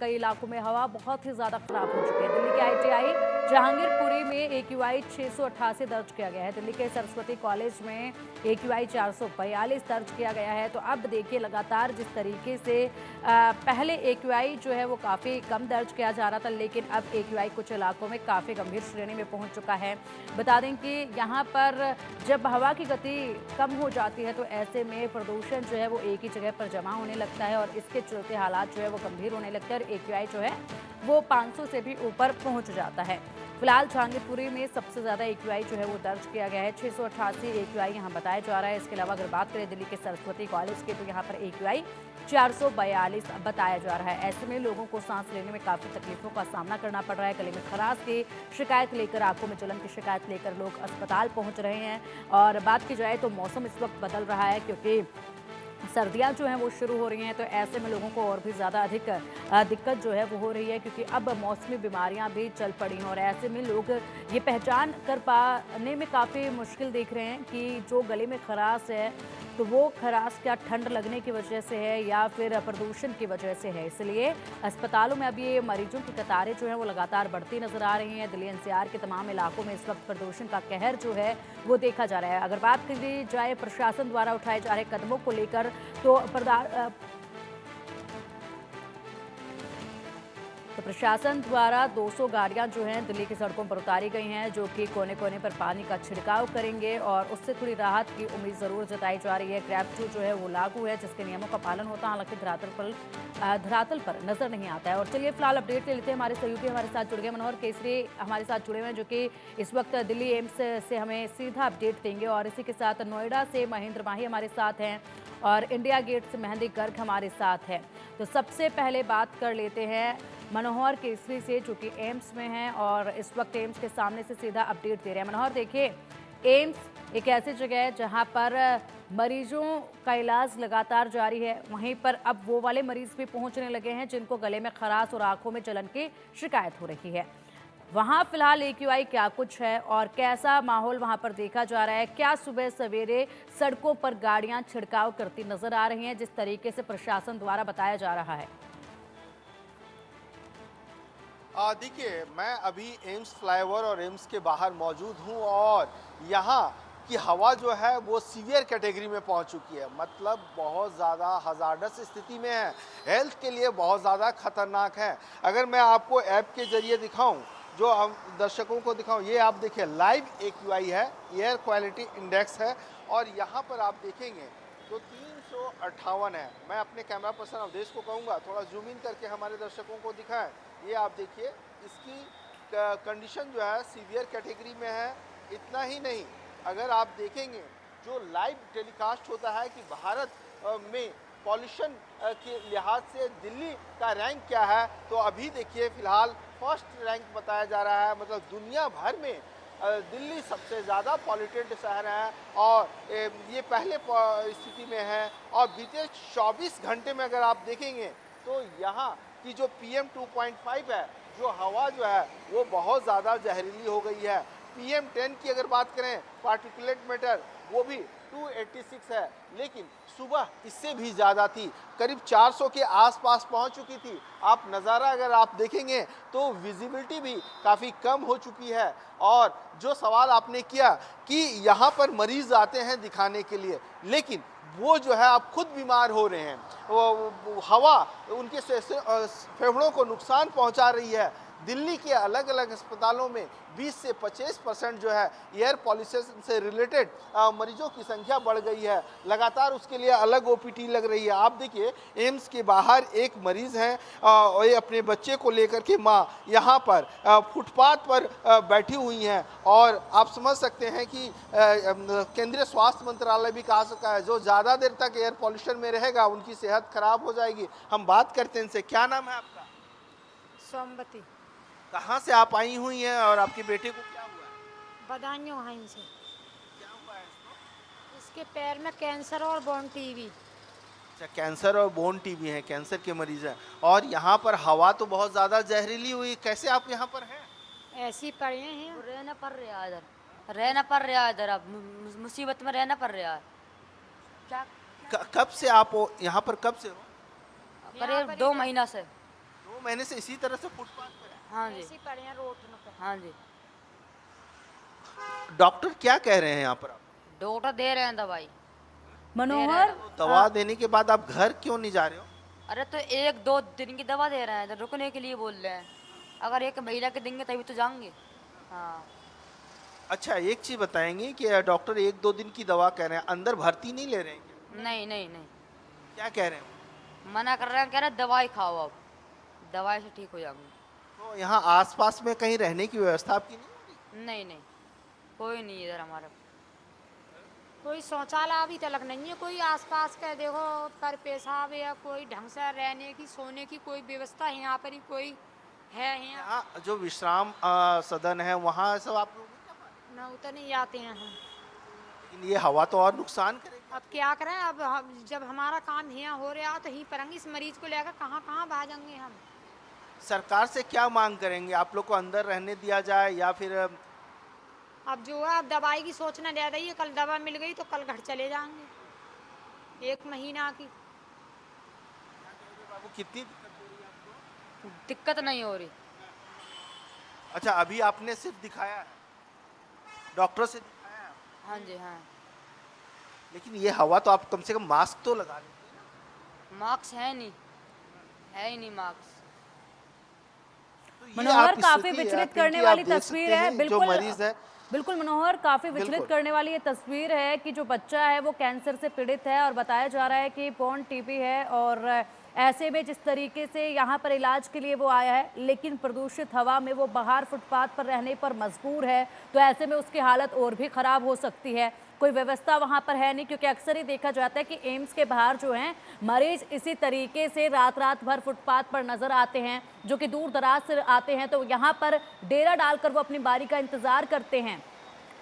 कई इलाकों में हवा बहुत ही ज्यादा खराब हो चुकी है। दिल्ली के आईटीआई जहांगीरपुरी में AQI 688 दर्ज किया गया है। दिल्ली के सरस्वती कॉलेज में AQI 442 दर्ज किया गया है। तो अब देखिए लगातार जिस तरीके से पहले AQI जो है वो काफ़ी कम दर्ज किया जा रहा था, लेकिन अब AQI कुछ इलाकों में काफ़ी गंभीर श्रेणी में पहुंच चुका है। बता दें कि यहाँ पर जब हवा की गति कम हो जाती है तो ऐसे में प्रदूषण जो है वो एक ही जगह पर जमा होने लगता है और इसके चलते हालात जो है वो गंभीर होने लगते हैं और AQI जो है वो 500 से भी ऊपर पहुंच जाता है। फिलहाल जहांगीरपुरी में सबसे ज़्यादा AQI जो है वो दर्ज किया गया है, 688 AQI यहाँ बताया जा रहा है। इसके अलावा अगर बात करें दिल्ली के सरस्वती कॉलेज की, तो यहाँ पर AQI 442 बताया जा रहा है। ऐसे में लोगों को सांस लेने में काफ़ी तकलीफों का सामना करना पड़ रहा है। गले में खराश की शिकायत लेकर, आंखों में जलन की शिकायत लेकर लोग अस्पताल पहुँच रहे हैं। और बात की जाए तो मौसम इस वक्त बदल रहा है, क्योंकि सर्दियां जो हैं वो शुरू हो रही हैं। तो ऐसे में लोगों को और भी ज़्यादा अधिक दिक्कत जो है वो हो रही है, क्योंकि अब मौसमी बीमारियां भी चल पड़ी हैं। और ऐसे में लोग ये पहचान कर पाने में काफ़ी मुश्किल देख रहे हैं कि जो गले में खराश है तो वो खराश क्या ठंड लगने की वजह से है या फिर प्रदूषण की वजह से है। इसलिए अस्पतालों में अब ये मरीजों की कतारें जो हैं वो लगातार बढ़ती नजर आ रही हैं। दिल्ली NCR के तमाम इलाकों में इस वक्त प्रदूषण का कहर जो है वो देखा जा रहा है। अगर बात की जाए प्रशासन द्वारा उठाए जा रहे कदमों को लेकर, तो प्रशासन द्वारा 200 गाड़ियां जो हैं दिल्ली की सड़कों पर उतारी गई हैं, जो कि कोने कोने पर पानी का छिड़काव करेंगे और उससे थोड़ी राहत की उम्मीद ज़रूर जताई जा रही है। क्रैप 2 जो है वो लागू है, जिसके नियमों का पालन होता है, हालांकि धरातल पर नजर नहीं आता है। और चलिए फिलहाल अपडेट ले लेते हैं। हमारे सहयोगी हमारे साथ जुड़ गए, मनोहर केसरी हमारे साथ जुड़े हुए हैं, जो कि इस वक्त दिल्ली एम्स से हमें सीधा अपडेट देंगे। और इसी के साथ नोएडा से महेंद्र माही हमारे साथ हैं और इंडिया गेट से मेहंदी गर्ग हमारे साथ है। तो सबसे पहले बात कर लेते हैं मनोहर केसरी से, जो कि एम्स में हैं और इस वक्त एम्स के सामने से सीधा अपडेट दे रहे हैं। मनोहर, देखिए एम्स एक ऐसी जगह है जहां पर मरीजों का इलाज लगातार जारी है। वहीं पर अब वो वाले मरीज भी पहुंचने लगे हैं जिनको गले में खराश और आंखों में जलन की शिकायत हो रही है। वहां फिलहाल AQI क्या कुछ है और कैसा माहौल वहां पर देखा जा रहा है? क्या सुबह सवेरे सड़कों पर गाड़ियां छिड़काव करती नजर आ रही हैं, जिस तरीके से प्रशासन द्वारा बताया जा रहा है? देखिए, मैं अभी एम्स फ्लाईओवर और एम्स के बाहर मौजूद हूं और यहाँ की हवा जो है वो सीवियर कैटेगरी में पहुंच चुकी है। मतलब बहुत ज़्यादा हज़ार्डस स्थिति में है, हेल्थ के लिए बहुत ज़्यादा खतरनाक है। अगर मैं आपको ऐप के ज़रिए दिखाऊं, जो हम दर्शकों को दिखाऊं, ये आप देखिए लाइव AQI है, एयर क्वालिटी इंडेक्स है और यहाँ पर आप देखेंगे तो 358 है। मैं अपने कैमरा पर्सन अवधेश को कहूँगा थोड़ा जूम इन करके हमारे दर्शकों को दिखाएं। ये आप देखिए, इसकी कंडीशन जो है सीवियर कैटेगरी में है। इतना ही नहीं, अगर आप देखेंगे जो लाइव टेलीकास्ट होता है कि भारत में पॉल्यूशन के लिहाज से दिल्ली का रैंक क्या है, तो अभी देखिए फिलहाल फर्स्ट रैंक बताया जा रहा है। मतलब दुनिया भर में दिल्ली सबसे ज़्यादा पॉल्यूटेड शहर है और ये पहले स्थिति में है। और बीते 24 घंटे में अगर आप देखेंगे तो यहाँ की जो PM 2.5 है, जो हवा जो है वो बहुत ज़्यादा जहरीली हो गई है। PM 10 की अगर बात करें, पार्टिकुलेट मैटर, वो भी 286 है, लेकिन सुबह इससे भी ज़्यादा थी, करीब 400 के आसपास पहुंच चुकी थी। आप नज़ारा अगर आप देखेंगे तो विजिबिलिटी भी काफ़ी कम हो चुकी है। और जो सवाल आपने किया कि यहाँ पर मरीज़ आते हैं दिखाने के लिए, लेकिन वो जो है आप खुद बीमार हो रहे हैं। वो हवा उनके फेफड़ों को नुकसान पहुंचा रही है। दिल्ली के अलग अलग अस्पतालों में 20 से 25% जो है एयर पॉल्यूशन से रिलेटेड मरीजों की संख्या बढ़ गई है। लगातार उसके लिए अलग OPT लग रही है। आप देखिए एम्स के बाहर एक मरीज़ हैं, ये अपने बच्चे को लेकर के माँ यहाँ पर फुटपाथ पर बैठी हुई हैं और आप समझ सकते हैं कि केंद्रीय स्वास्थ्य मंत्रालय भी कहा सका है जो ज़्यादा देर तक एयर पॉल्यूशन में रहेगा उनकी सेहत खराब हो जाएगी। हम बात करते हैं इनसे। क्या नाम है आपका? सोमवती। कहाँ से आप आई हुई हैं और आपके बेटे को क्या हुआ है? बदायूं वहीं से। क्या हुआ है इसको? इसके पैर में कैंसर और बोन टीबी। अच्छा, कैंसर और बोन टीबी है, कैंसर के मरीज हैं। और यहाँ पर हवा तो बहुत ज़्यादा जहरीली हुई, कैसे आप यहाँ पर हैं? ऐसी पड़े हैं। रहना पड़ रहा है इधर, रहना पड़ रहा है इधर, अब मुसीबत में रहना पड़ रहा है। कब से आप यहाँ पर कब से हो? करीब 2 महीना से। 2 महीने से इसी तरह से फुटपाथ पे है। हाँ जी, ऐसी पड़े हैं रोड पे। हाँ जी। डॉक्टर क्या कह रहे हैं यहाँ पर आप? डॉक्टर दे रहे हैं दवाई। मनोहर, दवा देने के बाद आप घर क्यों नहीं जा रहे हो? अरे तो 1-2 दिन की दवा दे रहे हैं, तो रुकने के लिए बोल रहे हैं। अगर 1 महीना के देंगे तभी तो जाएंगे। हाँ। अच्छा, एक चीज बताएंगे कि डॉक्टर 1-2 दिन की दवा कह रहे हैं, अंदर भर्ती नहीं ले रहे हैं क्या? नहीं नहीं नहीं, क्या कह रहे हैं? मना कर रहे हैं, कह रहे हैं दवाई खाओ, अब दवाई से ठीक हो जाऊंगी। तो यहाँ आसपास में कहीं रहने की व्यवस्था आपकी नहीं हो रही? नहीं नहीं, कोई नहीं इधर हमारा। कोई शौचालय अभी तक नहीं है, कोई आसपास का देखो पर पेशाब या कोई ढंग से रहने की सोने की कोई व्यवस्था है यहाँ पर ही कोई है यहाँ? यहाँ जो विश्राम सदन है वहाँ सब आप लोग नहीं जा पा रहे? ना उतर नहीं जाते हैं हम। लेकिन ये हवा तो और नुकसान करेगी। अब क्या करें, अब जब हमारा काम यहाँ हो रहा तो ही परेंगे, इस मरीज को लेकर कहाँ कहाँ भागेंगे हम। सरकार से क्या मांग करेंगे? आप लोग को अंदर रहने दिया जाए या फिर अब जो है अब दवाई की सोचना दे रही है, कल दवा मिल गई तो कल घर चले जाएंगे 1 महीना की। बाबू कितनी दिक्कत हो रही है आपको? दिक्कत नहीं हो रही। अच्छा, अभी आपने सिर्फ दिखाया है, डॉक्टर से दिखाया है, हाँ जी हाँ। लेकिन ये हवा तो आप कम से कम मास्क तो लगा लेते। मार्क्स है नहीं, है ही नहीं मार्क्स। तो ये मनोहर, आप काफी स्थिति है, विचलित क्योंकि करने आप वाली देख तस्वीर सकते है। हैं, जो बिल्कुल मरीज है, बिल्कुल मनोहर, काफी विचलित बिल्कुल। करने वाली ये तस्वीर है कि जो बच्चा है वो कैंसर से पीड़ित है और बताया जा रहा है कि पॉन टीबी है, और ऐसे में जिस तरीके से यहाँ पर इलाज के लिए वो आया है, लेकिन प्रदूषित हवा में वो बाहर फुटपाथ पर रहने पर मजबूर है, तो ऐसे में उसकी हालत और भी खराब हो सकती है। कोई व्यवस्था वहाँ पर है नहीं, क्योंकि अक्सर ही देखा जाता है कि एम्स के बाहर जो हैं मरीज इसी तरीके से रात रात भर फुटपाथ पर नजर आते हैं, जो कि दूर दराज से आते हैं, तो यहाँ पर डेरा डालकर वो अपनी बारी का इंतजार करते हैं,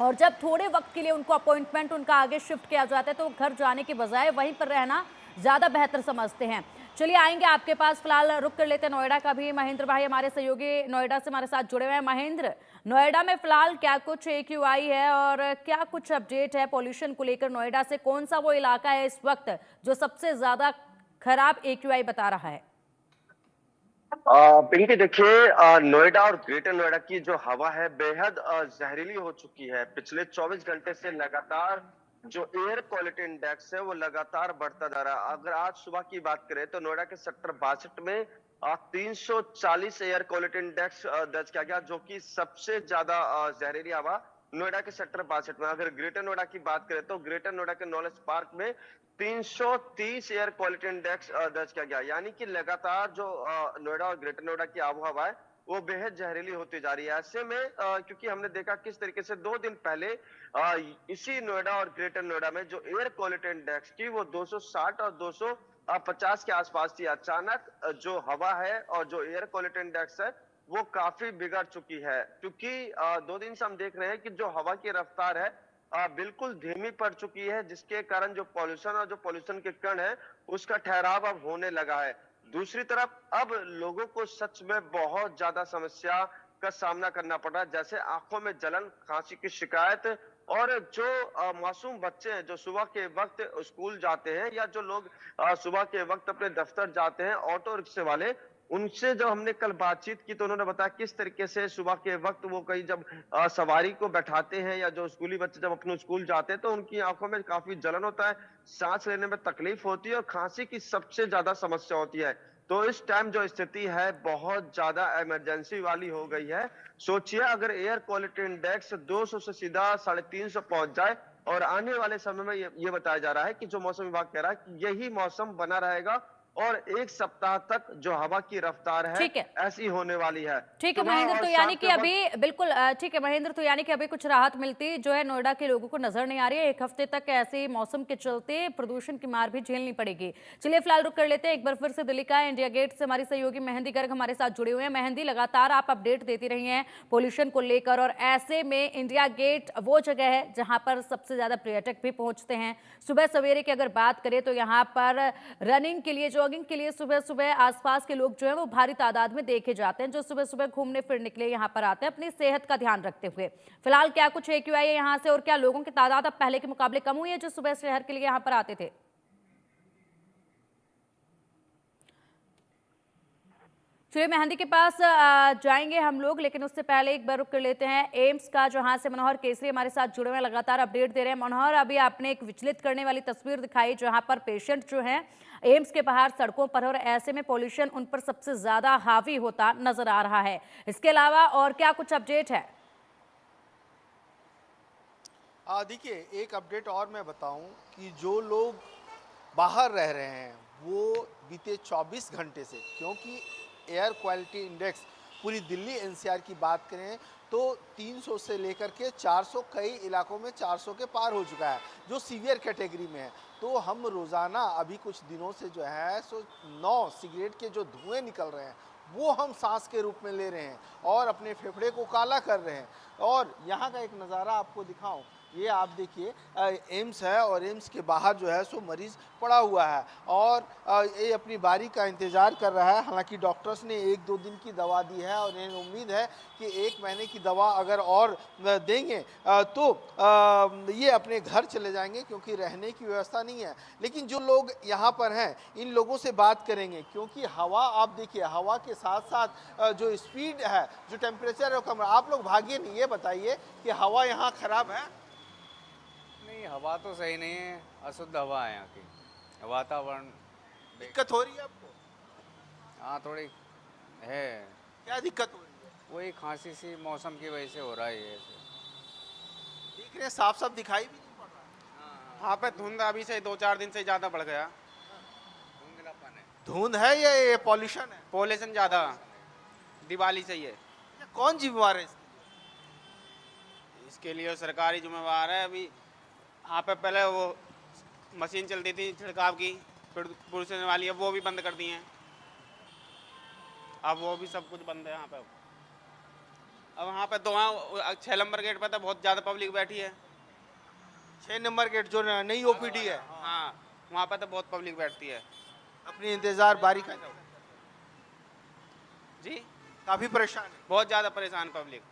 और जब थोड़े वक्त के लिए उनको अपॉइंटमेंट उनका आगे शिफ्ट किया जाता है तो वो घर जाने के बजाय वहीं पर रहना ज़्यादा बेहतर समझते हैं। चलिए आएंगे आपके पास, फिलहाल रुक कर लेते हैं नोएडा का भी। महेंद्र भाई हमारे सहयोगी नोएडा से हमारे साथ जुड़े हुए हैं। महेंद्र, नोएडा में फिलहाल क्या कुछ AQI है और क्या कुछ अपडेट है पॉल्यूशन को लेकर? नोएडा से कौन सा वो इलाका है इस वक्त जो सबसे ज्यादा खराब AQI बता रहा है? पिंकी देखिए, नोएडा और ग्रेटर नोएडा की जो हवा है बेहद जहरीली हो चुकी है। पिछले 24 घंटे से लगातार जो एयर क्वालिटी इंडेक्स है वो लगातार बढ़ता जा रहा है। अगर आज सुबह की बात करें तो नोएडा के सेक्टर 62 में 340 एयर क्वालिटी इंडेक्स दर्ज किया गया, जो कि सबसे ज्यादा जहरीली हवा नोएडा के सेक्टर 62 में। अगर ग्रेटर नोएडा की बात करें तो ग्रेटर नोएडा के नॉलेज पार्क में 330 एयर क्वालिटी इंडेक्स दर्ज किया गया। यानी कि लगातार जो नोएडा और ग्रेटर नोएडा की आबोहवा है वो बेहद जहरीली होती जा रही है। ऐसे में क्योंकि हमने देखा किस तरीके से 2 दिन पहले इसी नोएडा और ग्रेटर नोएडा में जो एयर क्वालिटी इंडेक्स की वो 260 और 250 के आसपास थी। अचानक जो हवा है और जो एयर क्वालिटी इंडेक्स है वो काफी बिगड़ चुकी है, क्योंकि 2 दिन से हम देख रहे हैं कि जो हवा की रफ्तार है बिल्कुल धीमी पड़ चुकी है, जिसके कारण जो पॉल्यूशन और जो पॉल्यूशन के कण है उसका ठहराव अब होने लगा है। दूसरी तरफ अब लोगों को सच में बहुत ज्यादा समस्या का सामना करना पड़ रहा है, जैसे आंखों में जलन, खांसी की शिकायत, और जो मासूम बच्चे हैं जो सुबह के वक्त स्कूल जाते हैं या जो लोग सुबह के वक्त अपने दफ्तर जाते हैं, ऑटो रिक्शे वाले, उनसे जब हमने कल बातचीत की तो उन्होंने बताया किस तरीके से सुबह के वक्त वो कहीं जब सवारी को बैठाते हैं या जो स्कूली बच्चे जब अपने स्कूल जाते हैं तो उनकी आंखों में काफी जलन होता है, सांस लेने में तकलीफ होती है और खांसी की सबसे ज्यादा समस्या होती है। तो इस टाइम जो स्थिति है बहुत ज्यादा इमरजेंसी वाली हो गई है। सोचिए अगर एयर क्वालिटी इंडेक्स 200 से सीधा 350 पहुंच जाए, और आने वाले समय में ये बताया जा रहा है कि जो मौसम विभाग कह रहा है कि यही मौसम बना रहेगा और 1 सप्ताह तक जो हवा की रफ्तार है ऐसी होने वाली है। ठीक है महेंद्र, तो यानी कि अभी बिल्कुल ठीक है महेंद्र, तो यानी कि अभी कुछ राहत मिलती जो है नोएडा के लोगों को नजर नहीं आ रही है। 1 हफ्ते तक ऐसे मौसम के चलते प्रदूषण की मार भी झेलनी पड़ेगी। चलिए फिलहाल रुक कर लेते हैं। एक बार फिर से दिल्ली का इंडिया गेट से हमारी सहयोगी मेहंदी गर्ग हमारे साथ जुड़े हुए हैं। मेहंदी, लगातार आप अपडेट देती रही हैं पोल्यूशन को लेकर, और ऐसे में इंडिया गेट वो जगह है जहां पर सबसे ज्यादा पर्यटक भी पहुंचते हैं। सुबह सवेरे की अगर बात करें तो यहाँ पर रनिंग के लिए, जॉगिंग के लिए सुबह सुबह आसपास के लोग जो है वो भारी तादाद में देखे जाते हैं, जो सुबह सुबह घूमने फिरने के लिए यहाँ पर आते हैं अपनी सेहत का ध्यान रखते हुए। फिलहाल क्या कुछ AQI है यहाँ से, और क्या लोगों की तादाद अब पहले के मुकाबले कम हुई है जो सुबह शहर के लिए यहाँ पर आते थे? सूर्य मेहंदी के पास जाएंगे हम लोग, लेकिन उससे पहले एक बार रुक कर लेते हैं एम्स का, जहां से मनोहर केसरी हमारे साथ जुड़े हुए हैं, लगातार अपडेट दे रहे हैं। मनोहर, अभी आपने एक विचलित करने वाली तस्वीर दिखाई, जहां पर पेशेंट जो हैं एम्स के बाहर सड़कों पर, और ऐसे में पॉल्यूशन उन पर सबसे ज्यादा हावी होता नजर आ रहा है। इसके अलावा और क्या कुछ अपडेट है? देखिए, एक अपडेट और मैं बताऊं कि जो लोग बाहर रह रहे हैं वो बीते 24 घंटे से, क्योंकि एयर क्वालिटी इंडेक्स पूरी दिल्ली एनसीआर की बात करें तो 300 से लेकर के 400, कई इलाकों में 400 के पार हो चुका है, जो सीवियर कैटेगरी में है। तो हम रोज़ाना अभी कुछ दिनों से जो है 9 सिगरेट के जो धुएं निकल रहे हैं वो हम सांस के रूप में ले रहे हैं और अपने फेफड़े को काला कर रहे हैं। और यहाँ का एक नज़ारा आपको दिखाऊं, ये आप देखिए एम्स है और एम्स के बाहर जो है सो मरीज़ पड़ा हुआ है और ये अपनी बारी का इंतज़ार कर रहा है। हालांकि डॉक्टर्स ने 1-2 दिन की दवा दी है और इन्हें उम्मीद है कि 1 महीने की दवा अगर और देंगे तो ये अपने घर चले जाएंगे, क्योंकि रहने की व्यवस्था नहीं है। लेकिन जो लोग यहाँ पर हैं इन लोगों से बात करेंगे, क्योंकि हवा आप देखिए, हवा के साथ साथ जो स्पीड है, जो टेम्परेचर है वो कम। आप लोग भागिए नहीं, ये बताइए कि हवा यहाँ ख़राब है? नहीं, हवा तो सही नहीं है, अशुद्ध हवा है यहाँ की। वातावरण दिक्कत हो रही है आपको? हाँ, थोड़ी है। क्या दिक्कत हो रही है? वही खांसी सी मौसम की वजह से हो रहा है ये ऐसे। देख रहे हैं साफ साफ दिखाई भी नहीं पड़ रहा। यहाँ पे धुंध अभी से 2-4 दिन से ज़्यादा बढ़ गया। धुंधलापन है। धुंध है या ये पॉल्यूशन है? पॉल्यूशन ज़्यादा दिवाली से ही है। कौन जिम्मेवार है इसके लिए सरकारी जिम्मेवार है। अभी यहाँ पे पहले वो मशीन चलती थी छिड़काव की, फिर पुलिस वाली, अब वो भी बंद कर दी हैं। अब वो भी सब कुछ बंद है यहाँ पे। अब यहाँ पे 6 नंबर गेट पे तो बहुत ज़्यादा पब्लिक बैठी है। 6 नंबर गेट जो नई ओपीडी है, हाँ, वहाँ पे तो बहुत पब्लिक बैठती है। अपनी इंतजार बारी का जी, काफी परेशान है। बहुत ज़्यादा परेशान पब्लिक।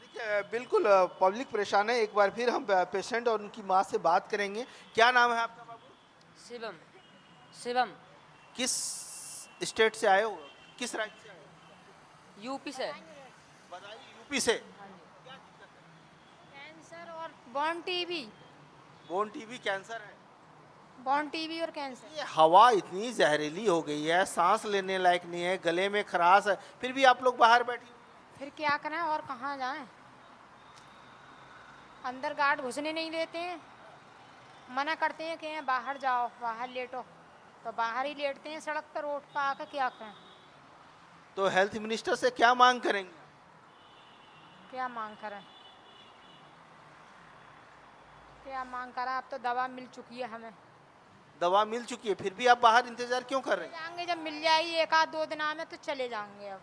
देखिए, बिल्कुल पब्लिक परेशान है। एक बार फिर हम पेशेंट और उनकी माँ से बात करेंगे। क्या नाम है आपका बाबू? शिवम। शिवम। किस स्टेट से आए हो, किस राज्य से आए हो? यूपी से। बताइए, यूपी से। कैंसर और born TB. Bone TB cancer है। बॉर्न टीबी और कैंसर। ये हवा इतनी जहरीली हो गई है, सांस लेने लायक नहीं है, गले में खराश है, फिर भी आप लोग बाहर बैठे हुए हैं। फिर क्या करें और कहाँ जाएं? अंदर गार्ड घुसने नहीं देते हैं, मना करते हैं कि बाहर जाओ, बाहर लेटो, तो बाहर ही लेटते हैं सड़क पर, रोड पर आकर। क्या करें? तो हेल्थ मिनिस्टर से क्या मांग करेंगे? क्या मांग करें? क्या मांग करें? अब तो दवा मिल चुकी है हमें। दवा मिल चुकी है, फिर भी आप बाहर इंतजार क्यों कर रहे हैं? जाएंगे जब मिल जाएगी 1-2 दिन में तो चले जाएंगे अब।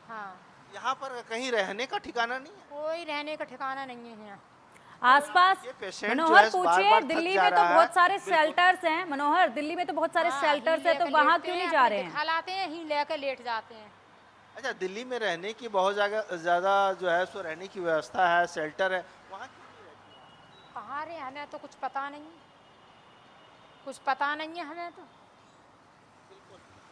हाँ, यहाँ पर कहीं रहने का ठिकाना नहीं है। कोई रहने का ठिकाना नहीं है यहाँ। आसपास ये पेशेंट जो मनोहर है पूछिए, बार-बार थक दिल्ली जा में तो रहा है। बहुत सारे बिल्कुल। शेल्टर्स हैं। मनोहर, दिल्ली में तो बहुत सारे हाँ, शेल्टर्स ही हैं, तो लेकर वहाँ लेटते क्यों नहीं हैं, जा अपने रहे हैं? दिखा लाते हैं, ही लेकर लेट जाते हैं। अच्छा, दिल्ली में रहने की बहुत ज़्यादा जो है सो रहने की व्यवस्था है, शेल्टर है, वहाँ क्यों नहीं रहती है? कहाँ रहे, हमें तो कुछ पता नहीं, कुछ पता नहीं है हमें तो।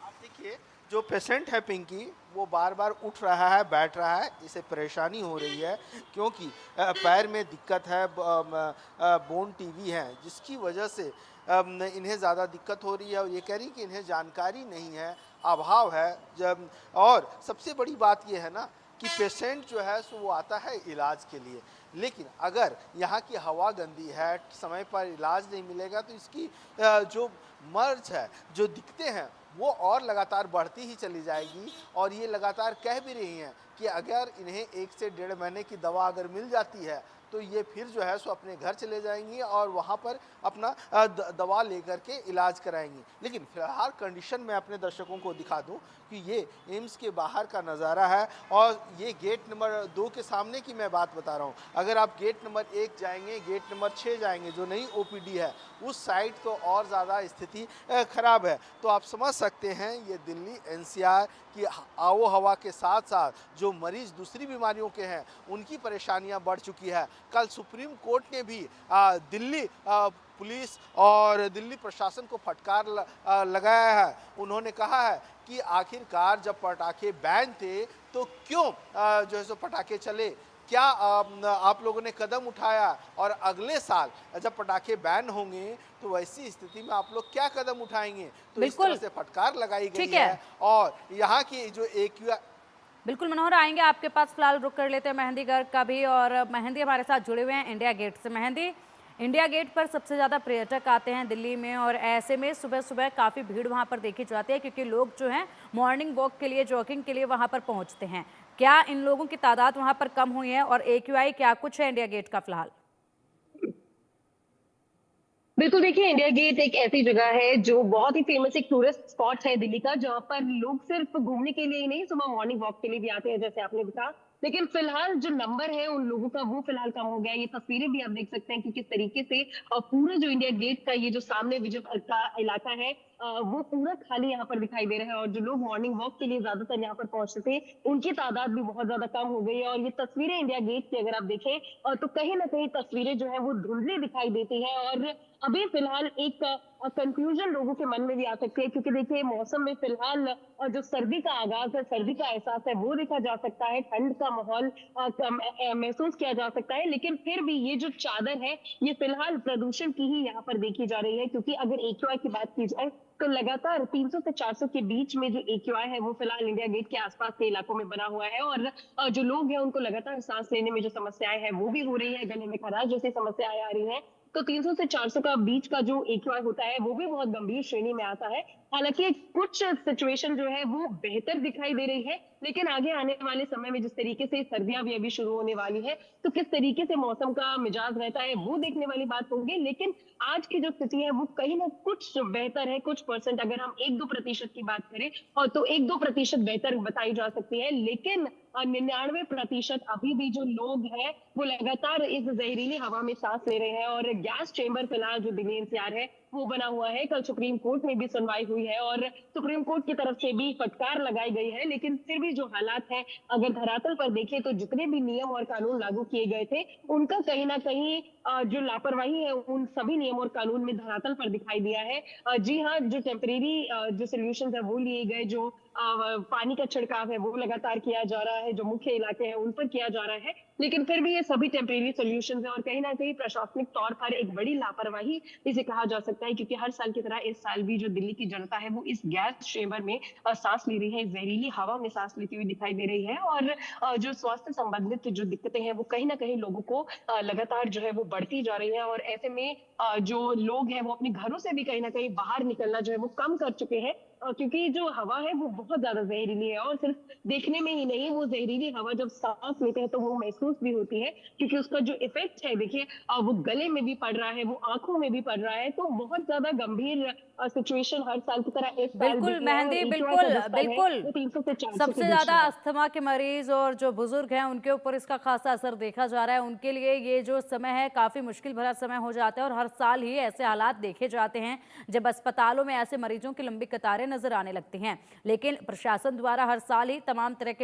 आप देखिए, जो पेशेंट है पिंकी, वो बार बार उठ रहा है, बैठ रहा है, इसे परेशानी हो रही है, क्योंकि पैर में दिक्कत है, बोन टीवी है, जिसकी वजह से इन्हें ज़्यादा दिक्कत हो रही है। और ये कह रही कि इन्हें जानकारी नहीं है, अभाव है। जब और सबसे बड़ी बात ये है ना कि पेशेंट जो है सो वो आता है इलाज के लिए, लेकिन अगर यहाँ की हवा गंदी है, समय पर इलाज नहीं मिलेगा, तो इसकी जो मर्ज है, जो दिक्कतें हैं, वो और लगातार बढ़ती ही चली जाएगी। और ये लगातार कह भी रही हैं कि अगर इन्हें 1 से 1.5 महीने की दवा अगर मिल जाती है तो ये फिर जो है सो अपने घर चले जाएंगी और वहाँ पर अपना दवा लेकर के इलाज कराएंगी। लेकिन फिलहाल कंडीशन में अपने दर्शकों को दिखा दूं कि ये एम्स के बाहर का नज़ारा है और ये गेट नंबर 2 के सामने की मैं बात बता रहा हूँ। अगर आप गेट नंबर 1 जाएंगे, गेट नंबर 6 जाएंगे, जो नई ओपीडी है, उस साइड तो और ज़्यादा स्थिति खराब है। तो आप समझ सकते हैं ये दिल्ली एनसीआर की आबो हवा के साथ साथ जो मरीज़ दूसरी बीमारियों के हैं उनकी परेशानियां बढ़ चुकी है। कल सुप्रीम कोर्ट ने भी दिल्ली पुलिस और दिल्ली प्रशासन को फटकार लगाया है। उन्होंने कहा है कि आखिरकार जब पटाखे बैन थे तो क्यों जो है सो पटाखे चले, क्या आप लोगों ने कदम उठाया, और अगले साल जब पटाखे बैन होंगे तो वैसी स्थिति में आप लोग क्या कदम उठाएंगे। तो इस तरह से फटकार लगाई गई है। और यहाँ की जो AQI बिल्कुल मनोहर, आएंगे आपके पास, फिलहाल रुक कर लेते हैं मेहंदी गर्ग का भी। और मेहंदी हमारे साथ जुड़े हुए हैं इंडिया गेट से। मेहंदी, इंडिया गेट पर सबसे ज़्यादा पर्यटक आते हैं दिल्ली में, और ऐसे में सुबह सुबह काफ़ी भीड़ वहाँ पर देखी जाती है, क्योंकि लोग जो हैं मॉर्निंग वॉक के लिए, जॉगिंग के लिए वहाँ पर पहुँचते हैं। क्या इन लोगों की तादाद वहाँ पर कम हुई है, और AQI क्या कुछ है इंडिया गेट का फिलहाल? बिल्कुल, देखिए इंडिया गेट एक ऐसी जगह है जो बहुत ही फेमस एक टूरिस्ट स्पॉट है दिल्ली का, जहाँ पर लोग सिर्फ घूमने के लिए ही नहीं, सुबह मॉर्निंग वॉक के लिए भी आते हैं, जैसे आपने बताया। लेकिन फिलहाल जो नंबर है उन लोगों का, वो फिलहाल कम हो गया है। ये तस्वीरें भी आप देख सकते हैं कि किस तरीके से पूरा जो इंडिया गेट का ये जो सामने विजय का इलाका है, वो पूरा खाली यहाँ पर दिखाई दे रहा है। और जो लोग मॉर्निंग वॉक के लिए ज्यादातर यहाँ पर पहुंचते थे, उनकी तादाद भी बहुत ज्यादा कम हो गई है। और ये तस्वीरें इंडिया गेट की अगर आप देखें तो कहीं ना कहीं तस्वीरें जो है वो धुंधली दिखाई देती है। और अभी फिलहाल एक कंफ्यूजन लोगों के मन में भी आ सकती है, क्योंकि देखिए मौसम में फिलहाल जो सर्दी का आगाज है, सर्दी का एहसास है, वो देखा जा सकता है, ठंड का माहौल महसूस किया जा सकता है। लेकिन फिर भी ये जो चादर है, ये फिलहाल प्रदूषण की ही यहाँ पर देखी जा रही है। क्योंकि अगर AQI की बात की जाए तो लगातार 300 से 400 के बीच में जो AQI है वो फिलहाल इंडिया गेट के आसपास के इलाकों में बना हुआ है। और जो लोग हैं उनको लगातार सांस लेने में जो समस्याएं हैं वो भी हो रही है, गले में खराश जैसी समस्याएं आ रही हैं। तो 300 से 400 का बीच का जो AQI होता है वो भी बहुत गंभीर श्रेणी में आता है। हालांकि कुछ सिचुएशन जो है वो बेहतर दिखाई दे रही है, लेकिन आगे आने वाले समय में जिस तरीके से सर्दियां भी अभी शुरू होने वाली है, तो किस तरीके से मौसम का मिजाज रहता है वो देखने वाली बात होगी। लेकिन आज की जो स्थिति है वो कहीं ना कुछ बेहतर है, कुछ परसेंट अगर हम 1-2% की बात करें और तो 1-2% बेहतर बताई जा सकती है। लेकिन 99% अभी भी जो लोग हैं वो लगातार इस जहरीली हवा में सांस ले रहे हैं। और गैस चेंबर फिलहाल जो दिल्ली NCR है वो बना हुआ है। कल सुप्रीम कोर्ट में भी सुनवाई हुई है और सुप्रीम कोर्ट की तरफ से भी फटकार लगाई गई है। लेकिन फिर भी जो हालात है, अगर धरातल पर देखें तो जितने भी नियम और कानून लागू किए गए थे उनका कहीं ना कहीं जो लापरवाही है उन सभी नियम और कानून में धरातल पर दिखाई दिया है। जी हाँ, जो टेम्परेरी जो सोल्यूशन है वो लिए गए, जो पानी का छिड़काव है वो लगातार किया जा रहा है, जो मुख्य इलाके हैं उन पर किया जा रहा है, लेकिन फिर भी ये सभी टेम्परेरी सोल्यूशन है। और कहीं ना कहीं प्रशासनिक तौर पर एक बड़ी लापरवाही इसे कहा जा सकता है, क्योंकि हर साल की तरह इस साल भी जो दिल्ली की जनता है वो इस गैस चेंबर में सांस ले रही है, जहरीली हवा में सांस लेती हुई दिखाई दे रही है। और जो स्वास्थ्य संबंधित जो दिक्कतें हैं वो कहीं ना कहीं लोगों को लगातार जो है वो बढ़ती जा रही है। और ऐसे में जो लोग हैं वो अपने घरों से भी कहीं ना कहीं बाहर निकलना जो है वो कम कर चुके हैं, क्योंकि जो हवा है वो बहुत ज्यादा जहरीली है। और सिर्फ देखने में ही नहीं, वो जहरीली हवा जब सांस लेते हैं तो वो महसूस भी होती है, क्योंकि उसका जो इफेक्ट है देखिए वो गले में भी पड़ रहा है, वो आंखों में भी पड़ रहा है। तो बहुत ज्यादा गंभीर सिचुएशन हर साल की तरह इस साल बिल्कुल मेहंदी, बिल्कुल सबसे ज्यादा अस्थमा के मरीज और जो बुजुर्ग हैं उनके ऊपर इसका खासा असर देखा जा रहा है। उनके लिए ये जो समय है काफी मुश्किल भरा समय हो जाता है, और हर साल ही ऐसे हालात देखे जाते हैं जब अस्पतालों में ऐसे मरीजों की लंबी कतारें नजर आने लगती हैं। लेकिन प्रशासन द्वारा हर साल ही तमाम तरह के